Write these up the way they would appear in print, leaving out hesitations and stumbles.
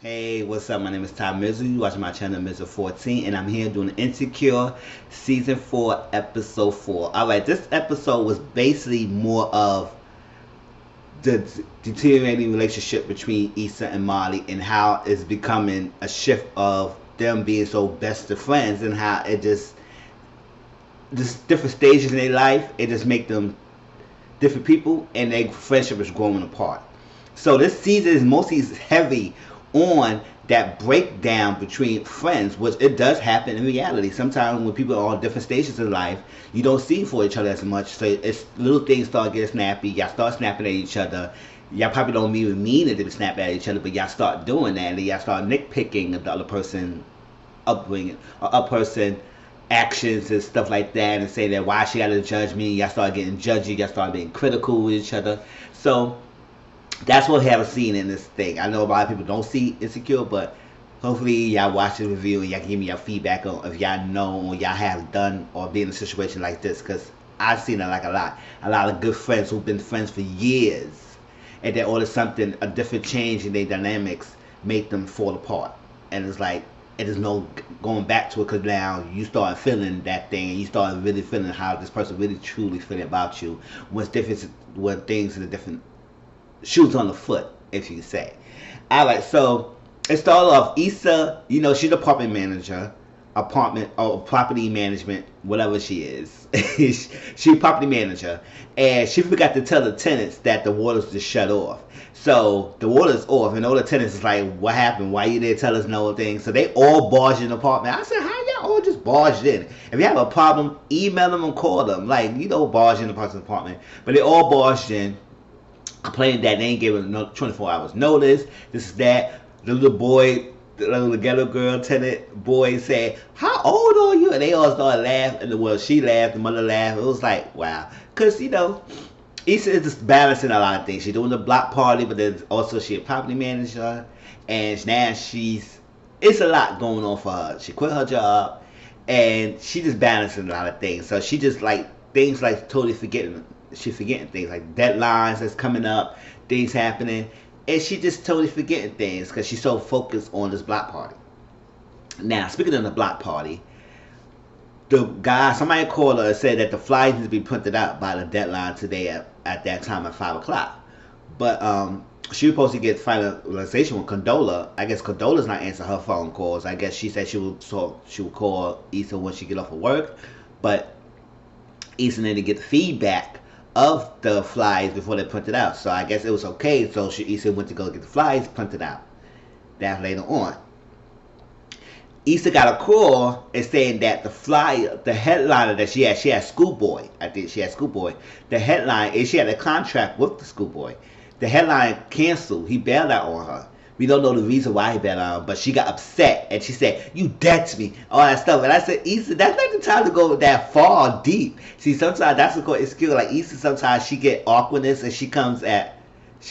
Hey, what's up? My name is Ty Mizzle. You watching my channel Mizzle 14, and I'm here doing Insecure Season 4, Episode 4. Alright, this episode was basically more of the deteriorating relationship between Issa and Molly and how it's becoming a shift of them being so best of friends and how it just different stages in their life, it just make them different people and their friendship is growing apart. So this season is mostly heavy on that breakdown between friends, which it does happen in reality. Sometimes when people are on different stages in life, you don't see for each other as much. So it's little things start getting snappy. Y'all start snapping at each other. Y'all probably don't even mean it to snap at each other, but y'all start doing that, and y'all start nitpicking the other person upbringing or a person actions and stuff like that, and say that why she got to judge me. Y'all start getting judgy. Y'all start being critical with each other. So that's what we have seen in this thing. I know a lot of people don't see Insecure, but hopefully y'all watch the review and y'all can give me your feedback on if y'all know or y'all have done or been in a situation like this, because I've seen it like a lot of good friends who've been friends for years, and then all of something, a different change in their dynamics make them fall apart, and it's like it is no going back to it, because now you start feeling that thing and you start really feeling how this person really truly feeling about you when things in a different shoes on the foot, if you say. Alright, so it started off Issa, she's a apartment manager, apartment or property management, whatever she is. She's a property manager, and she forgot to tell the tenants that the water's just shut off. So the water's off, and all the tenants is like, "What happened? Why you didn't tell us no thing?" So they all barged in the apartment. I said, "How y'all all just barged in? If you have a problem, email them and call them. Like, barge in the person's apartment." But they all barged in, complaining that they ain't given no 24 hours notice. This is that. The little boy, the little ghetto girl tenant boy said, "How old are you?" And they all started laughing. Well, she laughed, the mother laughed. It was like, wow. Because, Issa is just balancing a lot of things. She's doing the block party, but then also she a property manager. And now it's a lot going on for her. She quit her job, and she just balancing a lot of things. So she just like, things like totally forgetting, she forgetting things like deadlines that's coming up, things happening, and she just totally forgetting things because she's so focused on this block party. Now, speaking of the block party, the guy, somebody called her and said that the flyers need to be printed out by the deadline today at that time at 5 o'clock. But she was supposed to get finalization with Condola. I guess Condola's not answering her phone calls. I guess she said she would call Issa when she get off of work, but Issa needed to get the feedback of the flyers before they printed out. So I guess it was okay. So Issa went to go get the flyers printed out. That later on. Issa got a call and saying that the flyer, the headliner that she had Schoolboy. I think she had Schoolboy. The headline is she had a contract with the Schoolboy. The headline canceled. He bailed out on her. We don't know the reason why he bailed out, but she got upset and she said, "You dead to me," all that stuff. And I said, Issa, that's not the time to go that far deep. See, sometimes that's what it's skill. Like Issa, sometimes she get awkwardness and she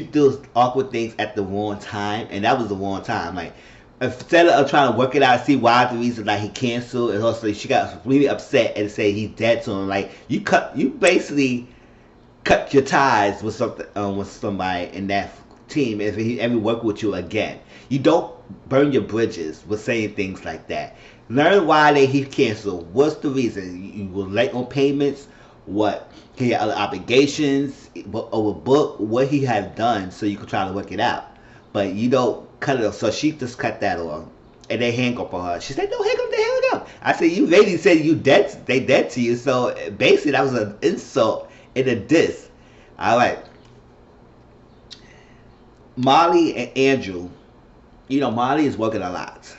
does awkward things at the wrong time, and that was the wrong time. Like, instead of trying to work it out, see why the reason like he canceled, and also she got really upset and say he's dead to him. Like you basically cut your ties with somebody in that team if he ever work with you again. You don't burn your bridges with saying things like that. Learn why he canceled. What's the reason? You were late on payments. What he had other obligations over book. What he had done so you could try to work it out. But you don't cut it off. So she just cut that off. And they hang up on her. She said, "No, hang up, they hang up." I said, "You lady said you dead, they dead to you." So basically that was an insult and a diss. Alright. Molly and Andrew, Molly is working a lot.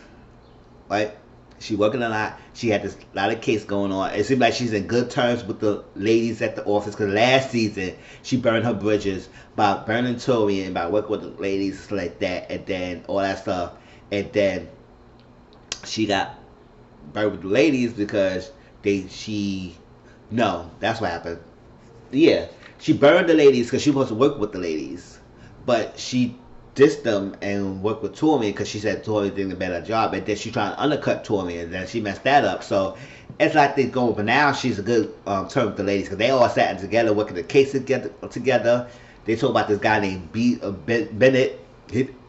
Right? She working a lot. She had this lot of case going on. It seems like she's in good terms with the ladies at the office, because last season she burned her bridges by burning Tori and by working with the ladies like that, and then all that stuff. And then she got burned with the ladies because no, that's what happened. Yeah, she burned the ladies because she wants to work with the ladies, but she dissed them and worked with Tori because she said Tori did a better job, and then she trying to undercut Tori, and then she messed that up. So it's like they going, but now she's a good term with the ladies because they all sat together working the case together. They talk about this guy named Bennett.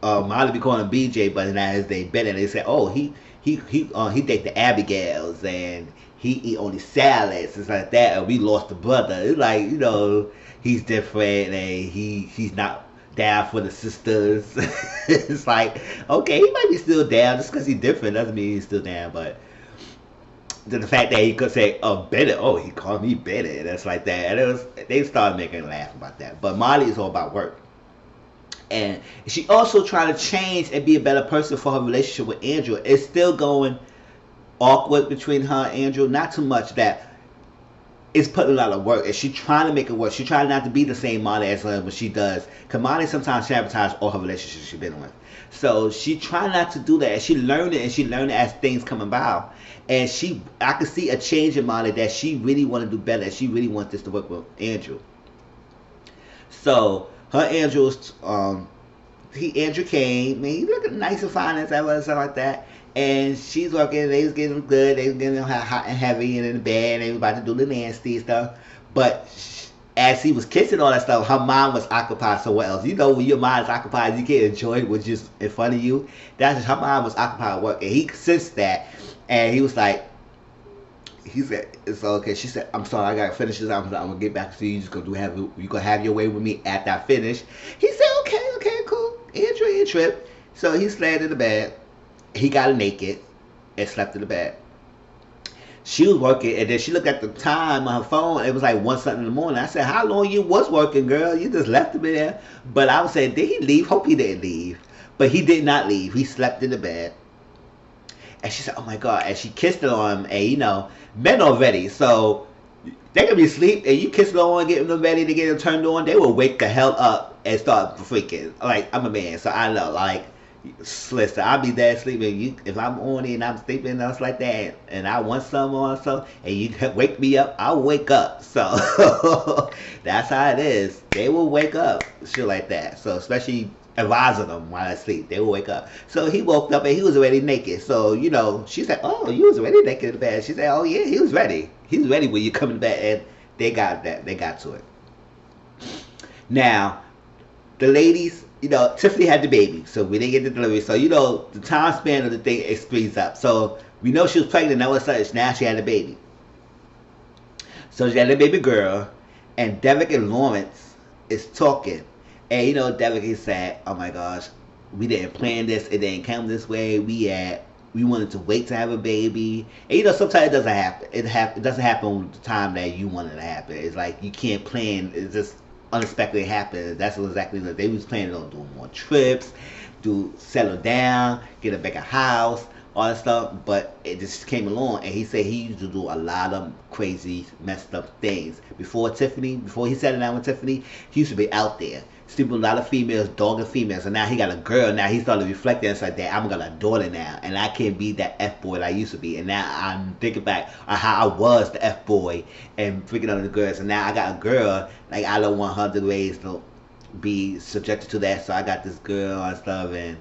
Molly be calling him BJ, but now his name Bennett. They say, oh, he date the Abigails and he eat only salads and like that. And we lost a brother. It's like, he's different and he's not down for the sisters. It's like, okay, he might be still down just because he's different doesn't mean he's still down. But the fact that he could say, oh, Bennett, oh, he called me Bennett, that's like that. And they started making a laugh about that. But Molly is all about work. And she also trying to change and be a better person for her relationship with Andrew. It's still going awkward between her and Andrew. Not too much that it's putting a lot of work. And she's trying to make it work. She's trying not to be the same Molly as her, but she does. Because Molly sometimes sabotages all her relationships she's been with. So she trying not to do that. And she learned it, and she learned it as things come about. And I could see a change in Molly that she really want to do better. And she really wants this to work with Andrew. So her Andrew's Andrew came, man, he looking nice and fine and stuff like that. And she's working, they was getting good, they was getting hot and heavy and in the bed, and they was about to do the nasty stuff. But as he was kissing all that stuff, her mind was occupied somewhere else. When your mind is occupied, you can't enjoy what's just in front of you. That's just her mind was occupied with work, and he sensed that, and he was like, he said, it's okay. She said, I'm sorry, I gotta finish this. I'm gonna get back to you. You just gonna have your way with me after I finish. He said, okay, cool. Andrew trip. So he slammed in the bed. He got naked and slept in the bed. She was working, and then she looked at the time on her phone. It was like 1 something in the morning. I said, how long you was working, girl? You just left him in there. But I was saying, did he leave? Hope he didn't leave. But he did not leave. He slept in the bed. And she said, oh my God. And she kissed it on him. And men are ready. So they can be asleep and you kiss it on, getting them ready to get them turned on. They will wake the hell up and start freaking. Like, I'm a man. So I know, like, listen, I'll be there sleeping. If I'm on it and I'm sleeping and stuff like that, and I want some or something, and you wake me up, I'll wake up. So that's how it is. They will wake up, shit like that. So especially advising them while I sleep, they will wake up. So he woke up and he was already naked. So she said, "Oh, you was already naked in the bed." She said, "Oh yeah, he was ready. He was ready when you come in the bed." And they got that. They got to it. Now, the ladies. Tiffany had the baby, so we didn't get the delivery. So, the time span of the thing, it speeds up. So, we know she was pregnant, all of a sudden, now she had a baby. So, she had a baby girl, and Derek and Lawrence is talking. And, Derek is saying, oh my gosh, we didn't plan this, it didn't come this way, we wanted to wait to have a baby. And, sometimes it doesn't happen. It doesn't happen the time that you want it to happen. It's like, you can't plan, it's just unexpectedly happened. That's exactly what they was planning on doing, more trips, settle down, get a bigger house, all that stuff. But it just came along, and he said he used to do a lot of crazy, messed up things. Before he settled down with Tiffany, he used to be out there, sleeping with a lot of females, dogging females. And now he got a girl. Now he started reflecting. It's like, that I'm got a daughter now, and I can't be that F boy that I used to be. And now I'm thinking back on how I was the F boy and freaking on the girls. And now I got a girl. Like, I don't want her to raise to be subjected to that. So I got this girl and stuff, and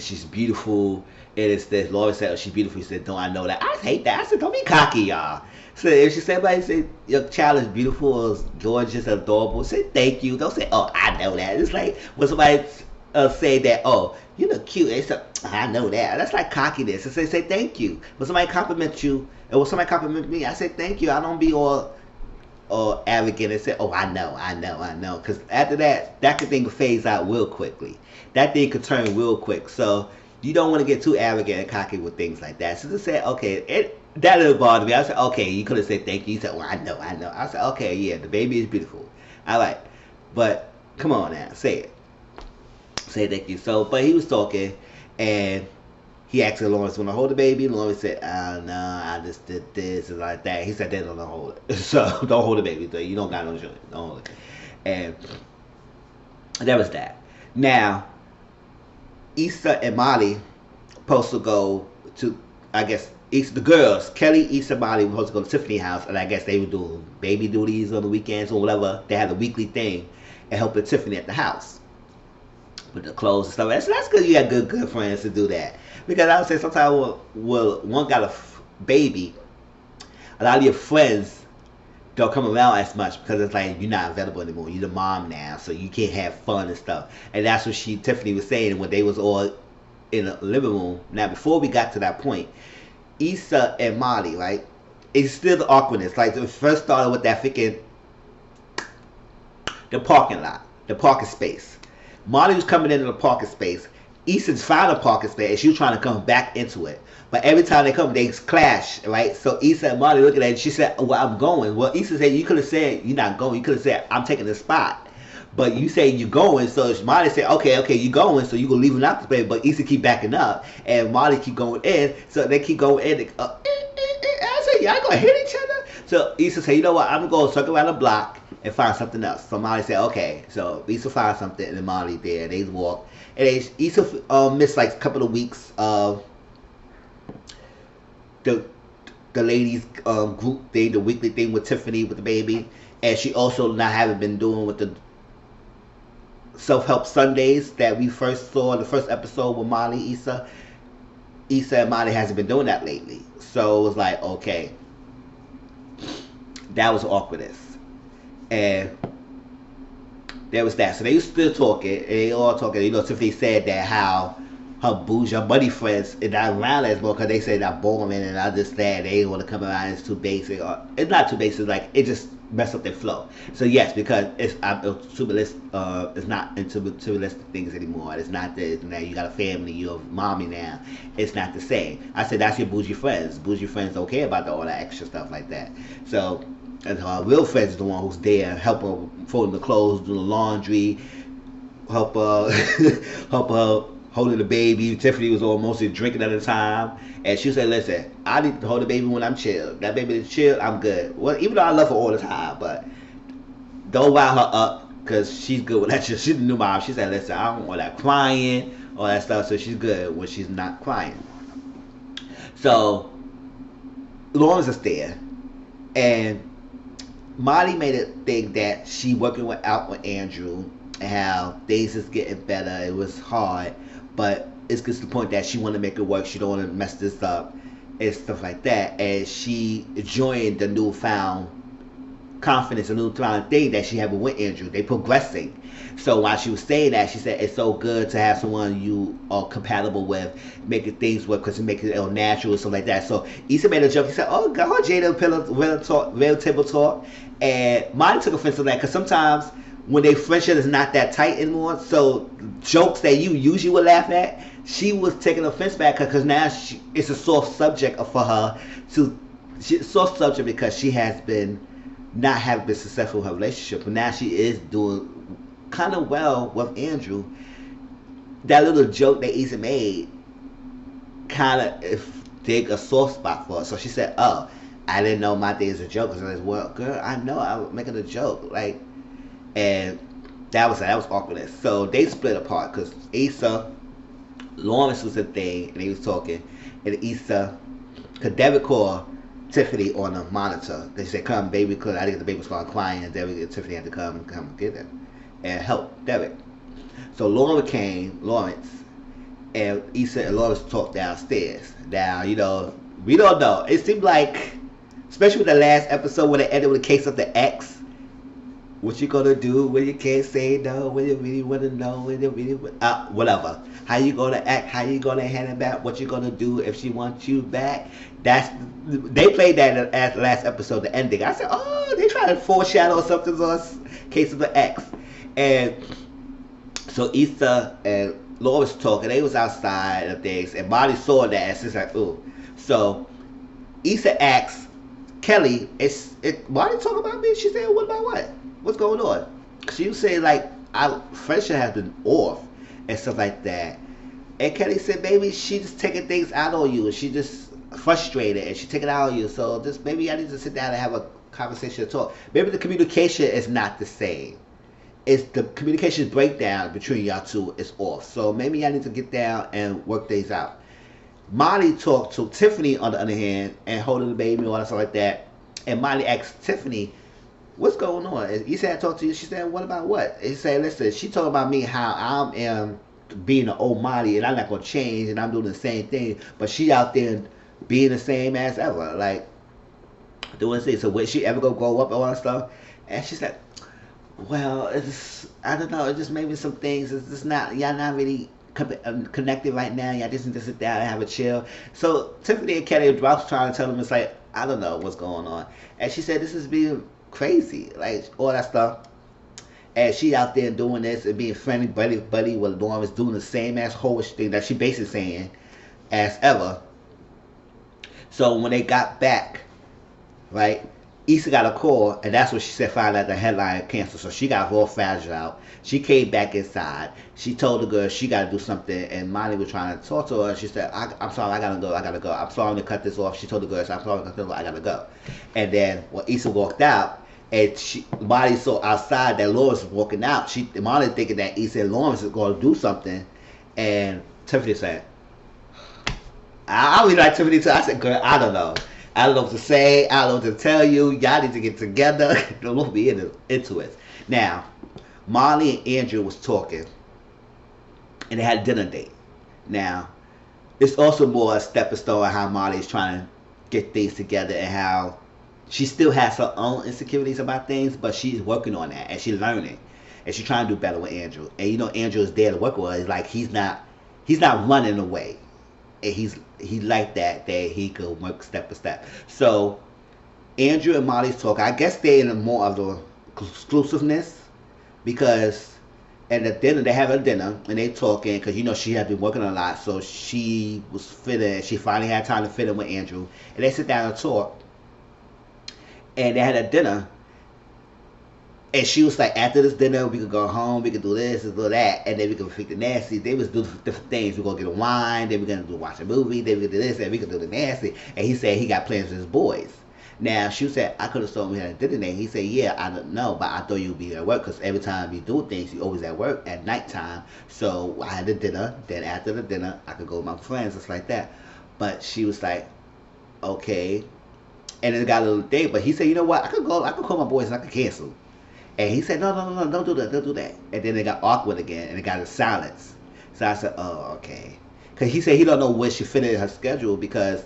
she's beautiful. It is this. Laura said, oh, she's beautiful. He said, don't I know that? I hate that. I said, don't be cocky, y'all. So if she said, your child is beautiful, is gorgeous, adorable, say thank you. Don't say, oh, I know that. It's like when somebody say that, oh, you look cute. They say, I know that. That's like cockiness. So say thank you. When somebody compliments you, and when somebody compliments me, I say thank you. I don't be all arrogant and say, oh, I know. Because after that thing could phase out real quickly. That thing could turn real quick. So you don't want to get too arrogant and cocky with things like that. So just say, okay, that didn't bother me. I said, okay, you could have said thank you. You said, well, I know. I said, okay, yeah, the baby is beautiful. All right. But come on now, say it. Say thank you. So, but he was talking, and he asked Lawrence, want to hold the baby? Lawrence said, oh, no, I just did this and like that. He said, they don't hold it. So, don't hold the baby. You don't got no choice. Don't hold it. And that was that. Now, Issa and Molly supposed to go to, I guess, the girls, Kelly, Issa, Molly were supposed to go to Tiffany's house, and I guess they were doing baby duties on the weekends or whatever. They had a weekly thing and helping Tiffany at the house with the clothes and stuff. So that's good. You got good friends to do that. Because I would say sometimes when one got a baby, a lot of your friends don't come around as much because it's like you're not available anymore. You're the mom now, so you can't have fun and stuff. And that's what Tiffany was saying when they was all in the living room. Now, before we got to that point, Issa and Molly, right? It's still the awkwardness. Like, it first started with that freaking the parking lot, the parking space. Molly was coming into the parking space. Issa's found a parking space, and she was trying to come back into it. But every time they come, they clash, right? So Issa and Molly looking at it, she said, well, I'm going. Well, Issa said, you could have said, you're not going. You could have said, I'm taking the spot. But you say you're going, so Molly said, okay, you're going, so you're going to leave him out the space. But Issa keep backing up, and Molly keep going in, so they keep going in. I said, y'all going to hit each other? So Issa said, you know what, I'm going to go circle around the block and find something else. So Molly said, okay. So Issa found something, and then Molly there, and they walk. And Issa missed like a couple of weeks of the ladies group thing, the weekly thing with Tiffany with the baby, and she also not having been doing with the self-help Sundays that we first saw in the first episode with Molly, Issa and Molly hasn't been doing that lately. So it was like, okay, that was awkwardness. And there was that. So they still talking, and they all talking. You know, Tiffany said that how her bougie buddy friends is not around as well because they say that boring and I just that they ain't want to come around. It's too basic. Or, it's not too basic. Like it just mess up their flow. So yes, because it's not into materialistic things anymore. It's not this. Now you got a family. You're a mommy now. It's not the same. I said that's your bougie friends. Bougie friends don't care about all that extra stuff like that. So. And her real friends is the one who's there, help her folding the clothes, do the laundry, help her, help her holding the baby. Tiffany was almost drinking at the time, and she said, "Listen, I need to hold the baby when I'm chill. That baby is chill, I'm good. Well, even though I love her all the time, but don't rile her up because she's good with that. She's the new mom. She said, "Listen, I don't want that crying, all that stuff. So she's good when she's not crying." So Lawrence is there, and Molly made it think that she working out with Andrew and how things is getting better. It was hard, but it's just the point that she want to make it work. She don't want to mess this up and stuff like that. And she joined the newfound confidence, a newfound thing that she had with Andrew. They progressing. So while she was saying that, she said it's so good to have someone you are compatible with, making things work because it makes it natural and stuff like that. So Issa made a joke. He said, "Oh, go on, Jada, real table talk." And Molly took offense to that because sometimes when their friendship is not that tight anymore, so jokes that you usually would laugh at, she was taking offense back because now it's a soft subject for her. Soft subject because she has been not having been successful in her relationship, but now she is doing kind of well with Andrew. That little joke that Issa made kind of dig a soft spot for her. So she said, "Oh, I didn't know my thing is a joke." I said, "Well, girl, I know I was making a joke." Like, and that was awkwardness. So they split apart because Issa, Lawrence was a thing, and he was talking, and Issa, because David called Tiffany on the monitor. They said, "Come, baby," because I think the baby was starting crying, and Tiffany had to come get him and help Derek. So Lawrence, and Issa and Lawrence talked downstairs. Now, you know, we don't know. It seemed like, especially with the last episode when it ended with the case of the ex, what you gonna do when you can't say no, when you really wanna know, when you really whatever. How you gonna act? How you gonna hand it back? What you gonna do if she wants you back? They played that at the last episode, the ending. I said, oh, they trying to foreshadow something on case of the ex. And so Issa and Laura was talking. They was outside of things, and Molly saw that, and she's like, ooh. So Issa asked Kelly, Molly talking about me? She said, what about what? What's going on? She was saying, like, our friendship has been off and stuff like that. And Kelly said, baby, she just taking things out on you, and she just frustrated, and she taking it out on you. So just maybe I need to sit down and have a conversation and talk. Maybe the communication is not the same. It's the communication breakdown between y'all two is off. So maybe I need to get down and work things out. Molly talked to Tiffany on the other hand and holding the baby and all that stuff like that. And Molly asked Tiffany, what's going on? You said I talked to you. She said, what about what? He said, listen, she talking about me, how I am being an old Molly and I'm not going to change and I'm doing the same thing. But she out there being the same as ever. Like, doing things. So, will she ever go grow up and all that stuff? And she said, well, it's, I don't know. It just maybe some things. It's just not, y'all not really connected right now. Y'all just need to sit down and have a chill. So Tiffany and Kelly was trying to tell them, it's like, I don't know what's going on. And she said, this is being crazy. Like, all that stuff. And she out there doing this and being friendly buddy with Lawrence, doing the same ass hoish thing that she basically saying as ever. So when they got back, right, Issa got a call, and that's what she said, found out the headline canceled. So she got all fragile. She came back inside. She told the girl she got to do something, and Molly was trying to talk to her. She said, I'm sorry, I got to go. I'm sorry to cut this off. She told the girl, I'm sorry to cut this off, I got to go. And then when Issa walked out, and Molly saw outside that Lawrence was walking out, Molly thinking that Issa and Lawrence is going to do something, and Tiffany said, I really like Tiffany too. I said, girl, I don't know. I don't know what to say. I don't know what to tell you. Y'all need to get together. Don't be into it. Now, Molly and Andrew was talking, and they had a dinner date. Now, it's also more a stepping stone on how Molly is trying to get things together and how she still has her own insecurities about things, but she's working on that and she's learning, and she's trying to do better with Andrew. And you know, Andrew is there to work with her. It's like he's not running away. And he like that he could work step by step. So Andrew and Molly's talk. I guess they're in more of the exclusiveness, because at the dinner they have a dinner and they talking, because you know she had been working a lot, so she was fitting. She finally had time to fit in with Andrew, and they sit down and talk. And they had a dinner. And she was like, after this dinner, we could go home, we could do this and do that, and then we could freak the nasty. They was doing different things. We're going to get a wine, then we're going to watch a movie, then we could do this, and we could do the nasty. And he said he got plans with his boys. Now, she said, I could have told him we had a dinner there. He said, yeah, I don't know, but I thought you'd be at work, because every time you do things, you always at work at nighttime. So I had the dinner, then after the dinner, I could go with my friends, just like that. But she was like, okay. And then it got a little date, but he said, you know what, I could call my boys and I could cancel. And he said, no, don't do that. And then it got awkward again, and it got a silence. So I said, oh, okay. Because he said he don't know when she fit in her schedule, because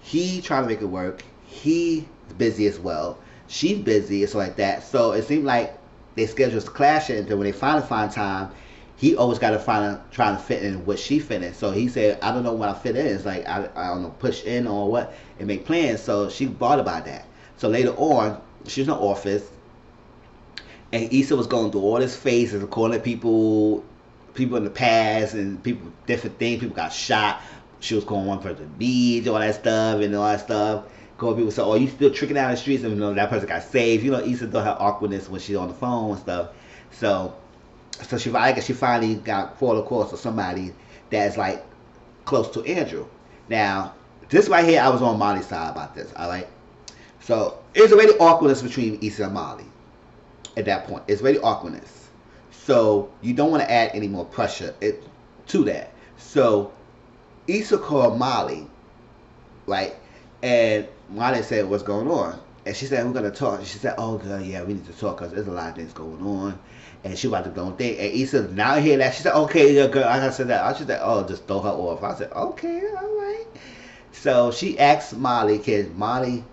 he trying to make it work. He's busy as well. She's busy, it's like that. So it seemed like their schedules clashing, until when they finally find time, he always got to try to fit in what she fit in. So he said, I don't know when I fit in. It's like, I don't know, push in or what, and make plans. So she thought about that. So later on, she's in the office, and Issa was going through all this phases of calling people in the past, and people, different things. People got shot. She was calling one person to beach, all that stuff. Calling people, say, oh, you still tricking out in the streets, and you know, that person got saved. You know, Issa does her awkwardness when she's on the phone and stuff. So I guess she finally got fall across to somebody that's like close to Andrew. Now, this right here, I was on Molly's side about this. All right. So it's already awkwardness between Issa and Molly. At that point, it's very awkwardness. So you don't want to add any more pressure to that. So Issa called Molly, right? And Molly said, what's going on? And she said, we're going to talk. And she said, oh, girl, yeah, we need to talk, because there's a lot of things going on. And she about to go and think. And Issa now hear that. She said, okay, yeah, girl, I got to say that. She said, oh, just throw her off. I said, okay, all right. So she asked Molly, because Molly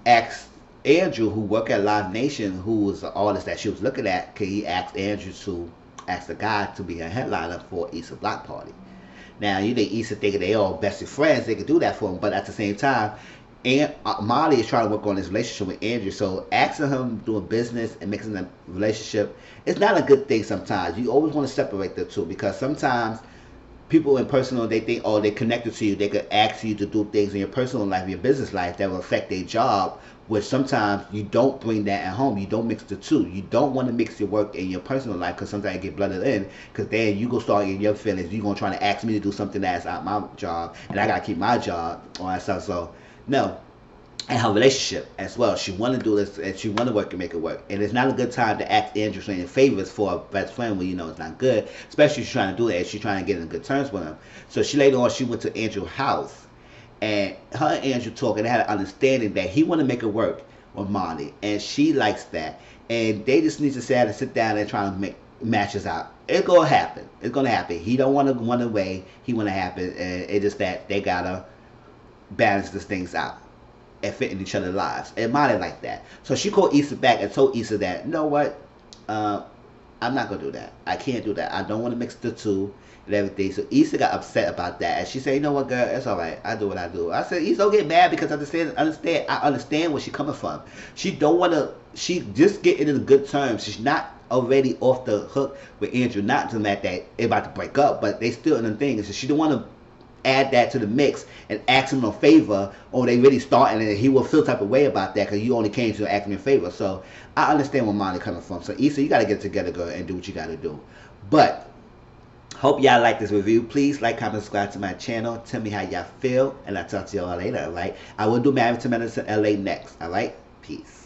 asked Andrew, who worked at Live Nation, who was the artist that she was looking at, because he asked Andrew to ask the guy to be a headliner for Issa Block Party. Now, you think Issa thinking they all bestie friends, they could do that for him, but at the same time, Molly is trying to work on this relationship with Andrew, so asking him doing business and mixing the relationship is not a good thing sometimes. You always want to separate the two, because sometimes people in personal, they think, oh, they're connected to you, they could ask you to do things in your personal life, your business life, that will affect their job, which sometimes you don't bring that at home. You don't mix the two. You don't want to mix your work and your personal life, because sometimes you get blooded in, because then you go start getting your feelings. You're going to try to ask me to do something that's out my job, and I got to keep my job, all that stuff. So, no. And her relationship as well. She want to do this, and she want to work and make it work. And it's not a good time to ask Andrew for any favors for a best friend when you know it's not good, especially if she's trying to do it and she's trying to get in good terms with him. So she later on, she went to Andrew's house, and her and Andrew talked, and they had an understanding that he want to make it work with Molly, and she likes that. And they just need to sit down and try to make matches out. It's gonna happen. It's gonna happen. He don't want to run away. He want to happen, and it's just that they gotta balance these things out. and fit in each other's lives. And Molly like that. So she called Issa back and told Issa that, you know what, I'm not gonna do that. I can't do that. I don't want to mix the two and everything. So Issa got upset about that, and she said, "You know what, girl? It's all right. I do what I do." I said, "Issa, don't get mad because I understand where she coming from. She don't want to. She just getting in good terms. She's not already off the hook with Andrew. Not to that they about to break up, but they still in the thing. So she don't want to add that to the mix and ask him a favor, or they really starting and he will feel type of way about that because you only came to ask him a favor. So I understand where Molly coming from. So Issa, you got to get it together, girl, and do what you got to do. But hope y'all like this review. Please like, comment, subscribe to my channel. Tell me how y'all feel, and I'll talk to y'all later. All right, I will do Married to Medicine LA next. All right, peace.